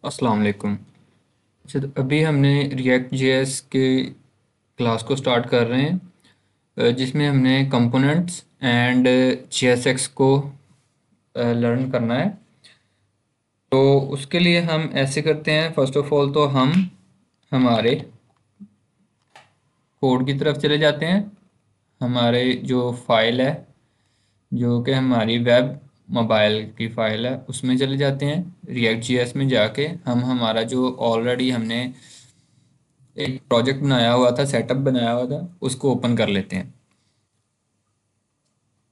अस्सलाम वालेकुम। अच्छा, तो अभी हमने रिएक्ट जेएस के क्लास को स्टार्ट कर रहे हैं, जिसमें हमने कंपोनेंट्स एंड जेएसएक्स को लर्न करना है। तो उसके लिए हम ऐसे करते हैं, फर्स्ट ऑफ ऑल तो हम हमारे कोड की तरफ चले जाते हैं। हमारे जो फाइल है, जो कि हमारी वेब मोबाइल की फ़ाइल है, उसमें चले जाते हैं। रिएक्ट जेएस में जाके हम हमारा जो ऑलरेडी हमने एक प्रोजेक्ट बनाया हुआ था, सेटअप बनाया हुआ था, उसको ओपन कर लेते हैं।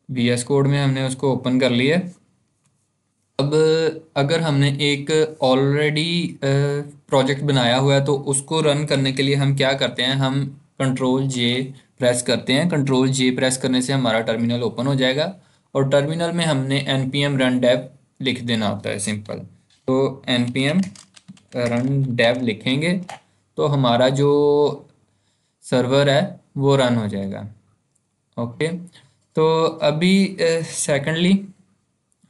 वीएस कोड में हमने उसको ओपन कर लिया। अब अगर हमने एक ऑलरेडी प्रोजेक्ट बनाया हुआ है तो उसको रन करने के लिए हम क्या करते हैं, हम कंट्रोल जे प्रेस करते हैं। कंट्रोल जे प्रेस करने से हमारा टर्मिनल ओपन हो जाएगा और टर्मिनल में हमने npm रन डेव लिख देना होता है, सिंपल। तो npm रन डेव लिखेंगे तो हमारा जो सर्वर है वो रन हो जाएगा। ओके। तो अभी सेकंडली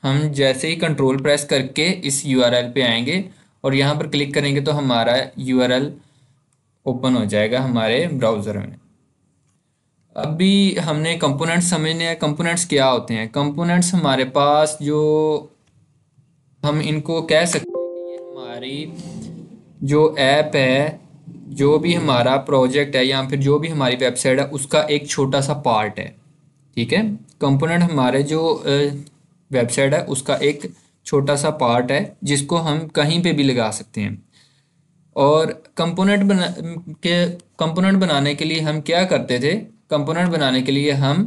हम जैसे ही कंट्रोल प्रेस करके इस यूआरएल पे आएंगे और यहाँ पर क्लिक करेंगे तो हमारा यूआरएल ओपन हो जाएगा हमारे ब्राउज़र में। अभी हमने कंपोनेंट्स समझने हैं। कंपोनेंट्स क्या होते हैं? कंपोनेंट्स हमारे पास जो, हम इनको कह सकते हैं कि ये हमारी जो ऐप है, जो भी हमारा प्रोजेक्ट है या फिर जो भी हमारी वेबसाइट है, उसका एक छोटा सा पार्ट है। ठीक है। कंपोनेंट हमारे जो वेबसाइट है उसका एक छोटा सा पार्ट है, जिसको हम कहीं पे भी लगा सकते हैं। और कंपोनेंट बनाने के लिए हम क्या करते थे? कंपोनेंट बनाने के लिए हम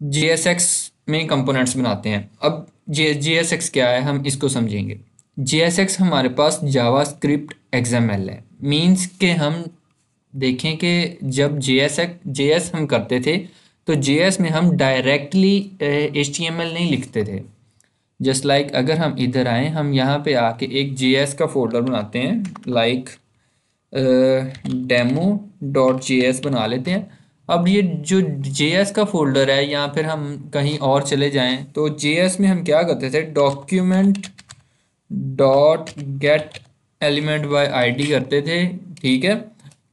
JSX में कंपोनेंट्स बनाते हैं। अब JSX क्या है, हम इसको समझेंगे। JSX हमारे पास जावा स्क्रिप्ट XML है। मीन्स के हम देखें कि जब JS हम करते थे तो JS में हम डायरेक्टली HTML नहीं लिखते थे। जस्ट लाइक अगर हम इधर आए, हम यहाँ पे आके एक JS का फोल्डर बनाते हैं, लाइक डेमो डॉट जेएस बना लेते हैं। अब ये जो जेएस का फोल्डर है, या फिर हम कहीं और चले जाएं तो जेएस में हम क्या करते थे, document dot gate element by ID करते थे। ठीक है।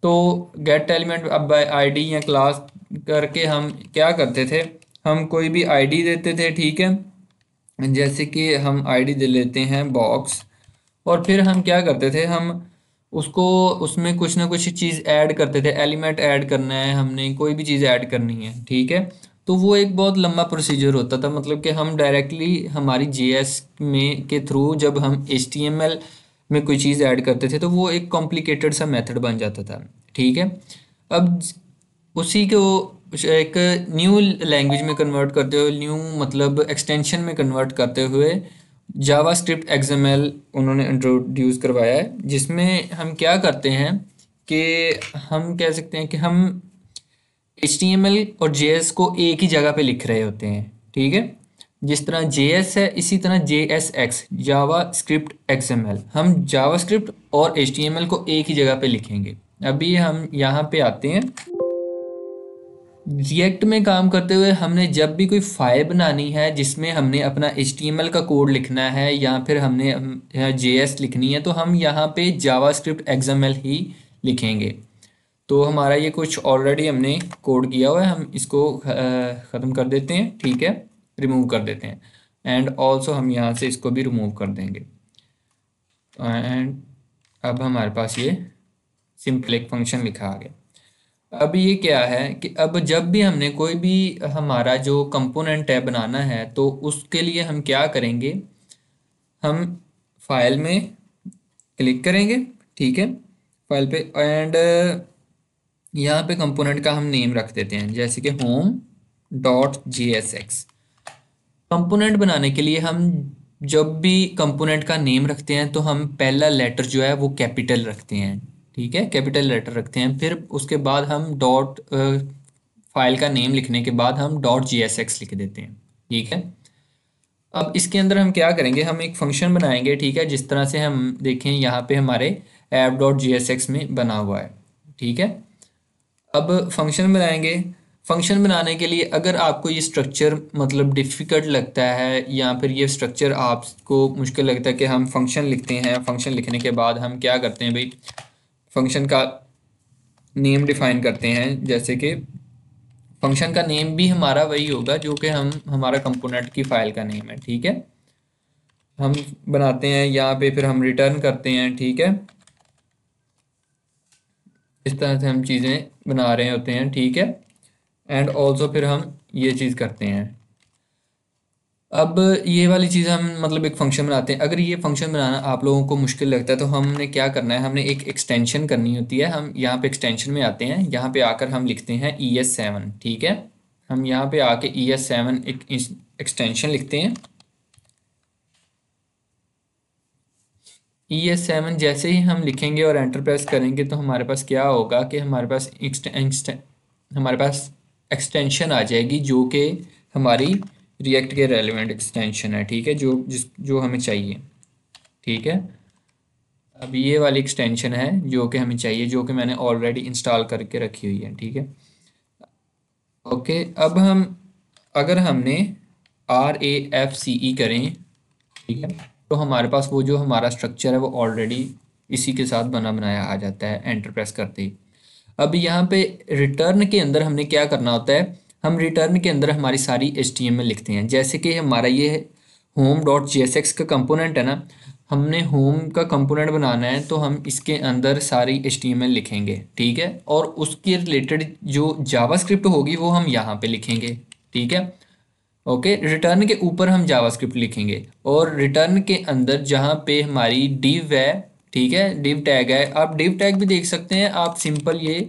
तो गेट एलिमेंट अब बाय आईडी या क्लास करके हम क्या करते थे, हम कोई भी आईडी देते थे। ठीक है। जैसे कि हम आईडी दे लेते हैं बॉक्स, और फिर हम क्या करते थे, हम उसको उसमें कुछ ना कुछ चीज़ ऐड करते थे। एलिमेंट ऐड करना है, हमने कोई भी चीज़ ऐड करनी है। ठीक है। तो वो एक बहुत लंबा प्रोसीजर होता था, मतलब कि हम डायरेक्टली हमारी जेएस में के थ्रू जब हम एचटीएमएल में कोई चीज़ ऐड करते थे तो वो एक कॉम्प्लिकेटेड सा मेथड बन जाता था। ठीक है। अब उसी को एक न्यू लैंग्वेज में कन्वर्ट करते हुए, न्यू मतलब एक्सटेंशन में कन्वर्ट करते हुए जावा स्क्रिप्ट एक्सएमएल उन्होंने इंट्रोड्यूस करवाया है, जिसमें हम क्या करते हैं कि हम कह सकते हैं कि हम HTML और JS को एक ही जगह पे लिख रहे होते हैं। ठीक है। जिस तरह JS है, इसी तरह JSX जावा स्क्रिप्ट XML, हम जावा स्क्रिप्ट और HTML को एक ही जगह पे लिखेंगे। अभी हम यहाँ पे आते हैं। रिएक्ट में काम करते हुए हमने जब भी कोई फाइल बनानी है जिसमें हमने अपना HTML का कोड लिखना है या फिर हमने JS लिखनी है, तो हम यहाँ पे जावा स्क्रिप्ट XML ही लिखेंगे। तो हमारा ये कुछ ऑलरेडी हमने कोड किया हुआ है, हम इसको ख़त्म कर देते हैं। ठीक है। रिमूव कर देते हैं। एंड ऑल्सो हम यहाँ से इसको भी रिमूव कर देंगे। एंड अब हमारे पास ये सिंपल एक फंक्शन लिखा आ गया। अब ये क्या है कि अब जब भी हमने कोई भी हमारा जो कंपोनेंट है बनाना है, तो उसके लिए हम क्या करेंगे, हम फाइल में क्लिक करेंगे। ठीक है। फाइल पे, एंड यहाँ पे कंपोनेंट का हम नेम रख देते हैं, जैसे कि home dot G S x. Component बनाने के लिए हम जब भी कंपोनेंट का नेम रखते हैं तो हम पहला लेटर जो है वो कैपिटल रखते हैं। ठीक है, कैपिटल लेटर रखते हैं। फिर उसके बाद हम डॉट फाइल का नेम लिखने के बाद हम डॉट जी एस एक्स लिख देते हैं। ठीक है। अब इसके अंदर हम क्या करेंगे, हम एक फंक्शन बनाएंगे। ठीक है। जिस तरह से हम देखें यहाँ पे हमारे app dot G S X में बना हुआ है। ठीक है। अब फंक्शन बनाएंगे। फंक्शन बनाने के लिए अगर आपको ये स्ट्रक्चर मतलब डिफ़िकल्ट लगता है या फिर ये स्ट्रक्चर आपको मुश्किल लगता है कि हम फंक्शन लिखते हैं, फंक्शन लिखने के बाद हम क्या करते हैं भाई, फंक्शन का नेम डिफ़ाइन करते हैं, जैसे कि फंक्शन का नेम भी हमारा वही होगा जो कि हम हमारा कंपोनेंट की फ़ाइल का नेम है, ठीक है। हम बनाते हैं यहाँ पे, फिर हम रिटर्न करते हैं, ठीक है। इस तरह से हम चीज़ें बना रहे होते हैं, ठीक है। एंड ऑल्सो फिर हम ये चीज़ करते हैं। अब ये वाली चीज़ हम मतलब एक फ़ंक्शन बनाते हैं। अगर ये फ़ंक्शन बनाना आप लोगों को मुश्किल लगता है तो हमने क्या करना है, हमने एक एक्सटेंशन करनी होती है। हम यहाँ पे एक्सटेंशन में आते हैं, यहाँ पे आकर हम लिखते हैं ES7, ठीक है। हम यहाँ पे आके ES7 एक एक्सटेंशन लिखते हैं। ES7 जैसे ही हम लिखेंगे और एंटर प्रेस करेंगे तो हमारे पास क्या होगा कि हमारे पास एक्सटेंशन आ जाएगी जो कि हमारी रिएक्ट के रेलिवेंट एक्सटेंशन है, ठीक है, जो हमें चाहिए, ठीक है। अब ये वाली एक्सटेंशन है जो कि हमें चाहिए, जो कि मैंने ऑलरेडी इंस्टॉल करके रखी हुई है, ठीक है। ओके, अब हम अगर हमने RAFCE करें, ठीक है, तो हमारे पास वो जो हमारा स्ट्रक्चर है वो ऑलरेडी इसी के साथ बना बनाया आ जाता है एंटर प्रेस करते ही। अब यहाँ पे रिटर्न के अंदर हमने क्या करना होता है, हम रिटर्न के अंदर हमारी सारी HTML लिखते हैं। जैसे कि हमारा ये home.jsx का कंपोनेंट है ना, हमने होम का कंपोनेंट बनाना है तो हम इसके अंदर सारी HTML लिखेंगे, ठीक है। और उसके रिलेटेड जो जावास्क्रिप्ट होगी वो हम यहाँ पे लिखेंगे, ठीक है। ओके, रिटर्न के ऊपर हम जावास्क्रिप्ट लिखेंगे और रिटर्न के अंदर जहाँ पे हमारी डिव है, ठीक है, डिव टैग है, आप डिव टैग भी देख सकते हैं, आप सिंपल ये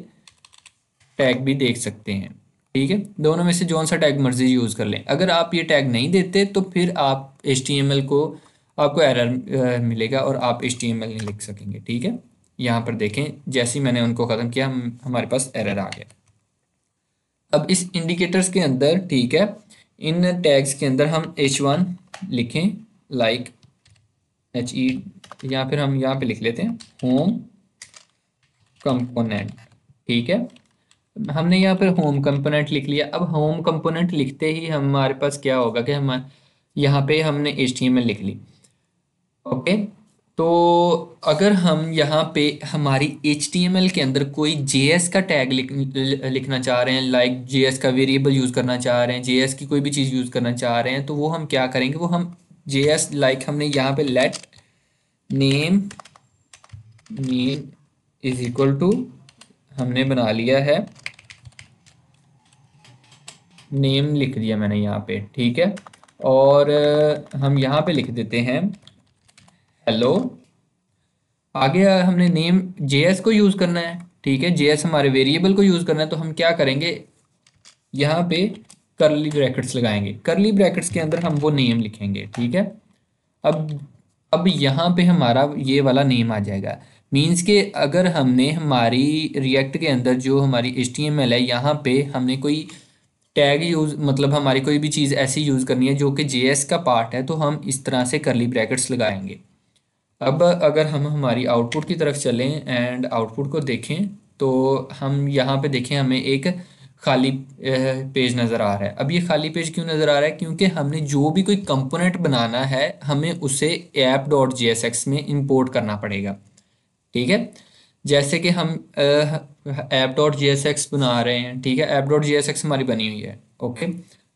टैग भी देख सकते हैं, ठीक है। दोनों में से जौन सा टैग मर्जी यूज़ कर लें। अगर आप ये टैग नहीं देते तो फिर आप HTML को आपको एरर मिलेगा और आप HTML नहीं लिख सकेंगे, ठीक है। यहाँ पर देखें, जैसे ही मैंने उनको ख़त्म किया हमारे पास एरर आ गया। अब इस इंडिकेटर्स के अंदर, ठीक है, इन टैग्स के अंदर हम H1 लिखें, लाइक HE, या फिर हम यहाँ पे लिख लेते हैं होम कंपोनेंट, ठीक है। हमने यहाँ पर होम कंपोनेंट लिख लिया। अब होम कंपोनेंट लिखते ही हमारे पास क्या होगा कि हम यहाँ पे हमने HTML लिख ली, ओके। तो अगर हम यहाँ पे हमारी HTML के अंदर कोई JS का टैग लिखना चाह रहे हैं, लाइक JS का वेरिएबल यूज़ करना चाह रहे हैं, JS की कोई भी चीज़ यूज़ करना चाह रहे हैं, तो वो हम क्या करेंगे, वो हम JS लाइक हमने यहाँ पे let name is equal to, हमने बना लिया है नेम, लिख दिया मैंने यहाँ पे, ठीक है। और हम यहाँ पे लिख देते हैं हेलो। आगे हमने नेम JS को यूज़ करना है, ठीक है, JS हमारे वेरिएबल को यूज़ करना है, तो हम क्या करेंगे, यहाँ पे करली ब्रैकेट्स लगाएंगे, करली ब्रैकेट्स के अंदर हम वो नेम लिखेंगे, ठीक है। अब यहाँ पे हमारा ये वाला नेम आ जाएगा, मीन्स के अगर हमने हमारी रिएक्ट के अंदर जो हमारी HTML है यहाँ पे हमने कोई टैग यूज़ मतलब हमारी कोई भी चीज़ ऐसी यूज़ करनी है जो कि JS का पार्ट है, तो हम इस तरह से करली ब्रैकेट्स लगाएंगे। अब अगर हम हमारी आउटपुट की तरफ चलें एंड आउटपुट को देखें तो हम यहाँ पे देखें, हमें एक खाली पेज नज़र आ रहा है। अब ये खाली पेज क्यों नज़र आ रहा है, क्योंकि हमने जो भी कोई कंपोनेंट बनाना है हमें उसे app.jsx में इंपोर्ट करना पड़ेगा, ठीक है। जैसे कि हम app.jsx बना रहे हैं, ठीक है, app.jsx हमारी बनी हुई है, ओके।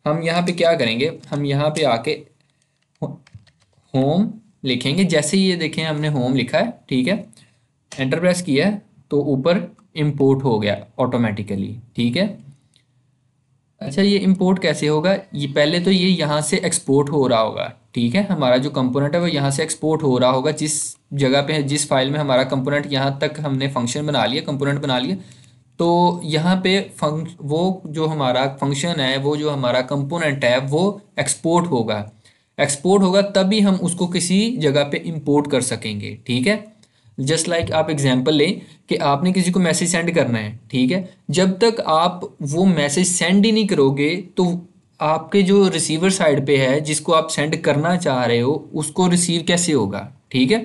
हम यहाँ पे क्या करेंगे, हम यहाँ पे आके होम लिखेंगे। जैसे ही ये देखें हमने होम लिखा है, ठीक है, एंटर प्रेस किया है तो ऊपर इंपोर्ट हो गया ऑटोमेटिकली, ठीक है। अच्छा, ये इंपोर्ट कैसे होगा, ये पहले तो ये यहाँ से एक्सपोर्ट हो रहा होगा, ठीक है, हमारा जो कंपोनेंट है वो यहाँ से एक्सपोर्ट हो रहा होगा, जिस जगह पे है, जिस फाइल में हमारा कंपोनेंट, यहाँ तक हमने फंक्शन बना लिया, कंपोनेंट बना लिया, तो यहाँ पे वो जो हमारा फंक्शन है, वो जो हमारा कंपोनेंट है वो एक्सपोर्ट होगा। एक्सपोर्ट होगा तभी हम उसको किसी जगह पे इंपोर्ट कर सकेंगे, ठीक है। जस्ट लाइक आप एग्जांपल लें कि आपने किसी को मैसेज सेंड करना है, ठीक है, जब तक आप वो मैसेज सेंड ही नहीं करोगे तो आपके जो रिसीवर साइड पे है जिसको आप सेंड करना चाह रहे हो उसको रिसीव कैसे होगा, ठीक है।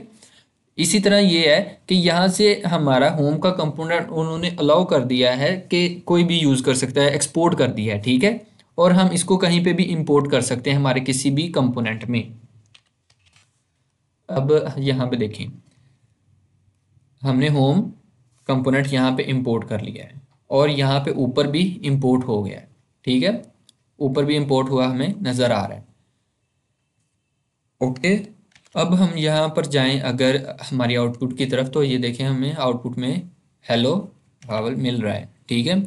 इसी तरह ये है कि यहाँ से हमारा होम का कंपोनेंट उन्होंने अलाउ कर दिया है कि कोई भी यूज़ कर सकता है, एक्सपोर्ट कर दिया है, ठीक है। और हम इसको कहीं पे भी इंपोर्ट कर सकते हैं हमारे किसी भी कंपोनेंट में। अब यहाँ पे देखें, हमने होम कंपोनेंट यहाँ पे इंपोर्ट कर लिया है और यहाँ पे ऊपर भी इंपोर्ट हो गया है, ठीक है। ऊपर भी इंपोर्ट हुआ हमें नज़र आ रहा है। ओके, अब हम यहाँ पर जाएं अगर हमारी आउटपुट की तरफ, तो ये देखें हमें आउटपुट में हेलो हावल मिल रहा है, ठीक है।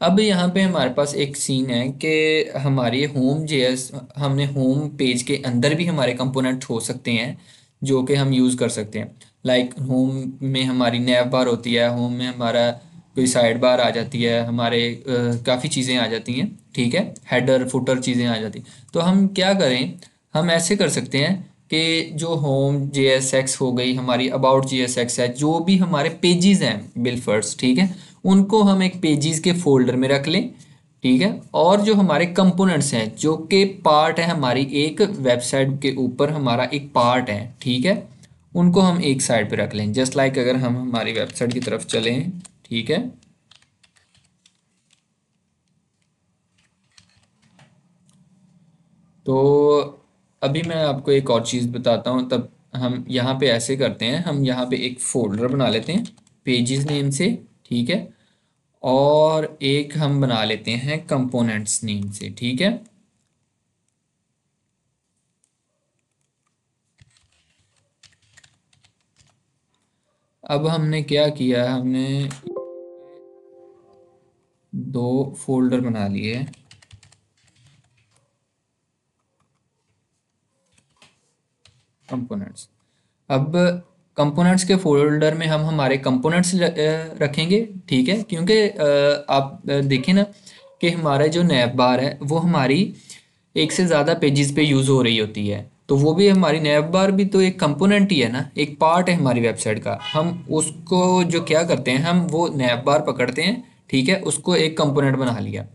अब यहाँ पे हमारे पास एक सीन है कि हमारी होम जेएस, हमने होम पेज के अंदर भी हमारे कंपोनेंट हो सकते हैं जो कि हम यूज़ कर सकते हैं। लाइक होम में हमारी नैव बार होती है, होम में हमारा कोई साइड बार आ जाती है, हमारे काफ़ी चीज़ें आ जाती हैं, ठीक है। हेडर फुटर चीज़ें आ जाती हैं। तो हम क्या करें, हम ऐसे कर सकते हैं कि जो होम जे एस एक्स हो गई, हमारी अबाउट जे एस एक्स है, जो भी हमारे पेजेस हैं बिल फर्स्ट, ठीक है, उनको हम एक पेजेस के फोल्डर में रख लें, ठीक है। और जो हमारे कंपोनेंट्स हैं जो कि पार्ट है हमारी एक वेबसाइट के ऊपर हमारा एक पार्ट है, ठीक है, उनको हम एक साइड पे रख लें। जस्ट लाइक अगर हम हमारी वेबसाइट की तरफ चलें, ठीक है, तो अभी मैं आपको एक और चीज़ बताता हूँ। तब हम यहाँ पे ऐसे करते हैं, हम यहाँ पे एक फोल्डर बना लेते हैं पेजेस नेम से, ठीक है। और एक हम बना लेते हैं कंपोनेंट्स नेम से, ठीक है। अब हमने क्या किया, हमने दो फोल्डर बना लिए, कंपोनेंट्स। अब कंपोनेंट्स के फोल्डर में हम हमारे कंपोनेंट्स रखेंगे, ठीक है। क्योंकि आप देखें ना कि हमारा जो नैव बार है वो हमारी एक से ज़्यादा पेजेस पे यूज़ हो रही होती है, तो वो भी हमारी नैव बार भी तो एक कंपोनेंट ही है ना, एक पार्ट है हमारी वेबसाइट का। हम उसको जो क्या करते हैं, हम वो नैव बार पकड़ते हैं, ठीक है, उसको एक कंपोनेंट बना लिया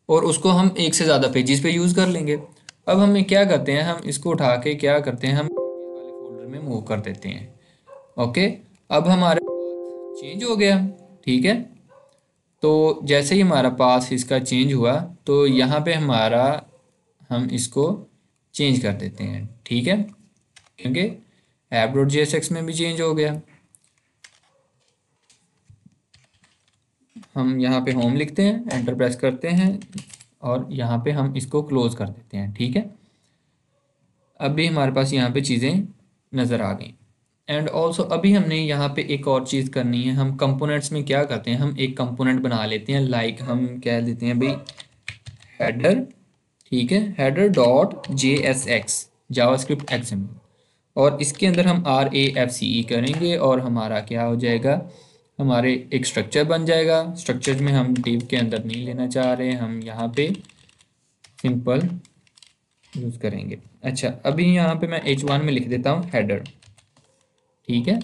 और उसको हम एक से ज़्यादा पेजेस पे यूज़ कर लेंगे। अब हमें क्या करते हैं, हम इसको उठा के क्या करते हैं, हम वाले फोल्डर में मूव कर देते हैं। ओके, अब हमारा चेंज हो गया, ठीक है। तो जैसे ही हमारा पास इसका चेंज हुआ, तो यहाँ पे हमारा, हम इसको चेंज कर देते हैं, ठीक है, क्योंकि app dot G S X में भी चेंज हो गया। हम यहाँ पे होम लिखते हैं, एंटर प्रेस करते हैं और यहाँ पे हम इसको क्लोज कर देते हैं, ठीक है। अभी हमारे पास यहाँ पे चीज़ें नज़र आ गई। एंड ऑल्सो अभी हमने यहाँ पे एक और चीज़ करनी है। हम कंपोनेंट्स में क्या करते हैं, हम एक कंपोनेंट बना लेते हैं, लाइक हम कह देते हैं भाई हेडर, ठीक है, header dot J S x JavaScript XML. और इसके अंदर हम आर ए एफ सी ई करेंगे और हमारा क्या हो जाएगा, हमारे एक स्ट्रक्चर बन जाएगा। स्ट्रक्चर में हम डिव के अंदर नहीं लेना चाह रहे, हम यहाँ पे सिंपल यूज़ करेंगे। अच्छा, अभी यहाँ पे मैं H1 में लिख देता हूँ हेडर, ठीक है,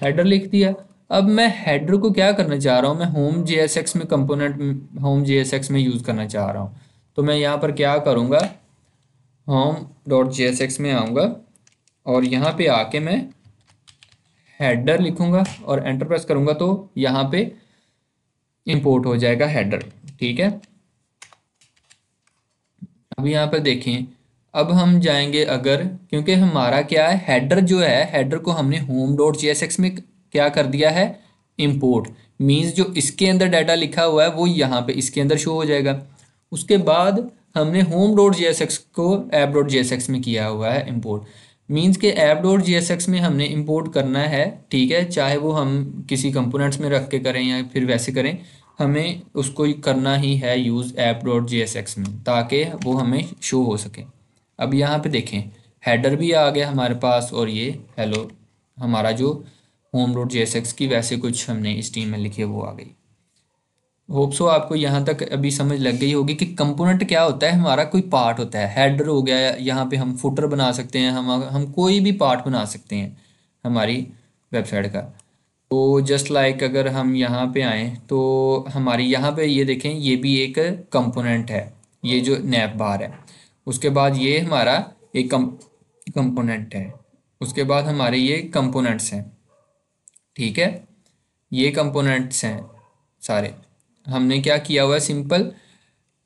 हेडर लिख दिया। अब मैं हेडर को क्या करना चाह रहा हूँ, मैं होम जे एस एक्स में कंपोनेंट होम जे एस एक्स में यूज़ करना चाह रहा हूँ। तो मैं यहाँ पर क्या करूँगा, home dot J S X में आऊँगा और यहाँ पे आके मैं हेडर लिखूँगा और एंटर प्रेस करूँगा, तो यहाँ पे इंपोर्ट हो जाएगा हेडर, ठीक है। अब यहाँ पर देखें, अब हम जाएंगे अगर, क्योंकि हमारा क्या है, हेडर जो है, हेडर को हमने home dot G S X में क्या कर दिया है, इंपोर्ट। मीन्स जो इसके अंदर डाटा लिखा हुआ है वो यहाँ पे इसके अंदर शो हो जाएगा। उसके बाद हमने home dot G S X को app dot G S X में किया हुआ है इंपोर्ट। मीन्स के app dot G S X में हमने इंपोर्ट करना है, ठीक है, चाहे वो हम किसी कंपोनेंट्स में रख के करें या फिर वैसे करें, हमें उसको करना ही है use app dot G S X में, ताकि वो हमें शो हो सके। अब यहाँ पे देखें, हेडर भी आ गया हमारे पास और ये हेलो हमारा जो home dot G S x की वैसे कुछ हमने स्ट्रीम में लिखी है वो आ गई। होप सो आपको यहाँ तक अभी समझ लग गई होगी कि कंपोनेंट क्या होता है, हमारा कोई पार्ट होता है। हेडर हो गया, यहाँ पे हम फुटर बना सकते हैं, हम कोई भी पार्ट बना सकते हैं हमारी वेबसाइट का। तो जस्ट लाइक अगर हम यहाँ पे आएँ तो हमारी यहाँ पे ये देखें, ये भी एक कंपोनेंट है, ये जो नैप बार है। उसके बाद ये हमारा एक कंपोनेंट है, उसके बाद हमारे ये कंपोनेंट्स हैं, ठीक है, ये कंपोनेंट्स हैं सारे। हमने क्या किया हुआ है, सिंपल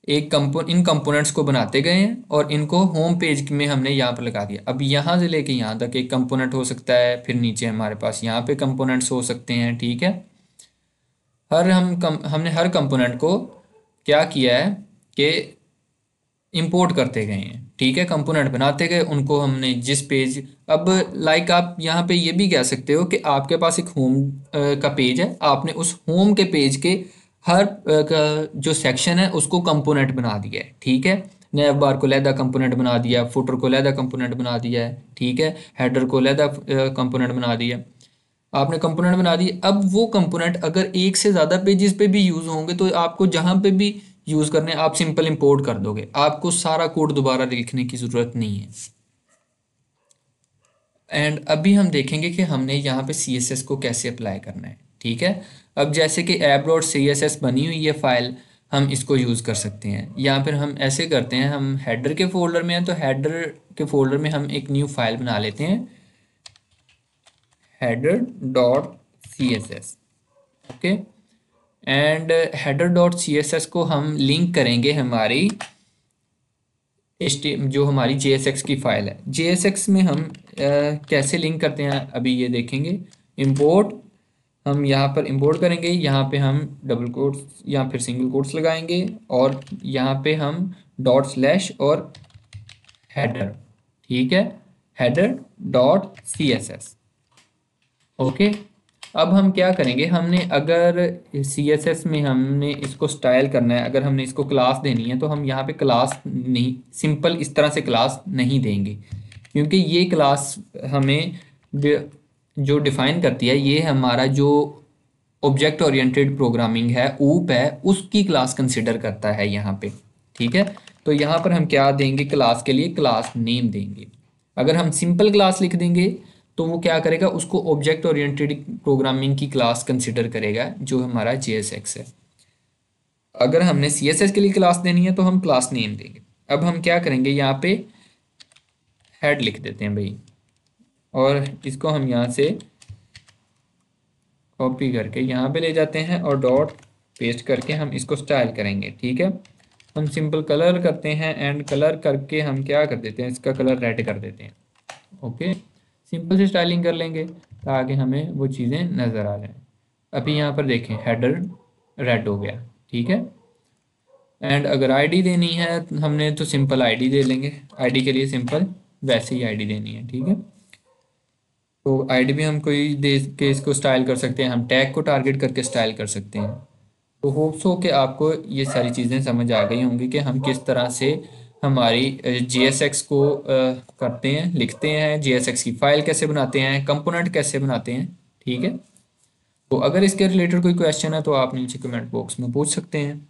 इन कंपोनेंट्स को बनाते गए हैं और इनको होम पेज में हमने यहाँ पर लगा दिया। अब यहाँ से लेके यहाँ तक एक कंपोनेंट हो सकता है, फिर नीचे हमारे पास यहाँ पे कंपोनेंट्स हो सकते हैं। ठीक है, हमने हर कंपोनेंट को क्या किया है कि इंपोर्ट करते गए हैं। ठीक है, कंपोनेंट बनाते गए, उनको हमने जिस पेज, अब लाइक आप यहाँ पे ये भी कह सकते हो कि आपके पास एक होम का पेज है, आपने उस होम के पेज के हर का जो सेक्शन है उसको कंपोनेंट बना दिया है। ठीक है, नैव बार को लहदा कंपोनेंट बना दिया, फुटर को लहदा कंपोनेंट बना दिया है। ठीक है, हेडर को लहदा कंपोनेंट बना दिया, आपने कंपोनेंट बना दिए। अब वो कंपोनेंट अगर एक से ज़्यादा पेजेस पे भी यूज़ होंगे तो आपको जहाँ पे भी यूज़ करने आप सिंपल इंपोर्ट कर दोगे, आपको सारा कोड दोबारा लिखने की ज़रूरत नहीं है। एंड अभी हम देखेंगे कि हमने यहाँ पे CSS को कैसे अप्लाई करना है। ठीक है, अब जैसे कि app.css बनी हुई है फाइल, हम इसको यूज़ कर सकते हैं। या फिर हम ऐसे करते हैं, हम हेडर के फोल्डर में हैं तो हेडर के फोल्डर में हम एक न्यू फाइल बना लेते हैं, header.css। ओके, एंड header.css को हम लिंक करेंगे हमारी जो हमारी JSX की फाइल है। JSX में हम कैसे लिंक करते हैं अभी ये देखेंगे। इंपोर्ट, हम यहाँ पर इंपोर्ट करेंगे, यहाँ पे हम डबल कोट्स या फिर सिंगल कोट्स लगाएंगे और यहाँ पे हम डॉट स्लैश और हेडर। ठीक है, header.css। ओके, अब हम क्या करेंगे, हमने अगर CSS में हमने इसको स्टाइल करना है, अगर हमने इसको क्लास देनी है तो हम यहाँ पे क्लास नहीं, सिंपल इस तरह से क्लास नहीं देंगे, क्योंकि ये क्लास हमें जो डिफाइन करती है, ये हमारा जो ऑब्जेक्ट ओरिएंटेड प्रोग्रामिंग है, ऊप है, उसकी क्लास कंसिडर करता है यहाँ पे। ठीक है, तो यहाँ पर हम क्या देंगे, क्लास के लिए क्लास नेम देंगे। अगर हम सिंपल क्लास लिख देंगे तो वो क्या करेगा, उसको ऑब्जेक्ट ओरिएंटेड प्रोग्रामिंग की क्लास कंसिडर करेगा जो हमारा JSX है। अगर हमने CSS के लिए क्लास देनी है तो हम क्लास नेम देंगे। अब हम क्या करेंगे, यहाँ पे हेड लिख देते हैं भाई, और इसको हम यहाँ से कॉपी करके यहाँ पे ले जाते हैं और डॉट पेस्ट करके हम इसको स्टाइल करेंगे। ठीक है, हम सिंपल कलर करते हैं एंड कलर करके हम क्या कर देते हैं, इसका कलर रेड कर देते हैं। ओके, सिंपल से स्टाइलिंग कर लेंगे ताकि हमें वो चीज़ें नज़र आ जाएं। अभी यहाँ पर देखें, हेडर रेड हो गया। ठीक है, एंड अगर आईडी देनी है हमने तो सिंपल आईडी दे लेंगे, आईडी के लिए सिंपल वैसे ही आईडी देनी है। ठीक है, तो आईडी भी हम कोई दे के इसको स्टाइल कर सकते हैं, हम टैग को टारगेट करके स्टाइल कर सकते हैं। तो होप्स हो कि आपको ये सारी चीज़ें समझ आ गई होंगी कि हम किस तरह से हमारी JSX को करते हैं, लिखते हैं, JSX की फ़ाइल कैसे बनाते हैं, कंपोनेंट कैसे बनाते हैं। ठीक है, तो अगर इसके रिलेटेड कोई क्वेश्चन है तो आप नीचे कमेंट बॉक्स में पूछ सकते हैं।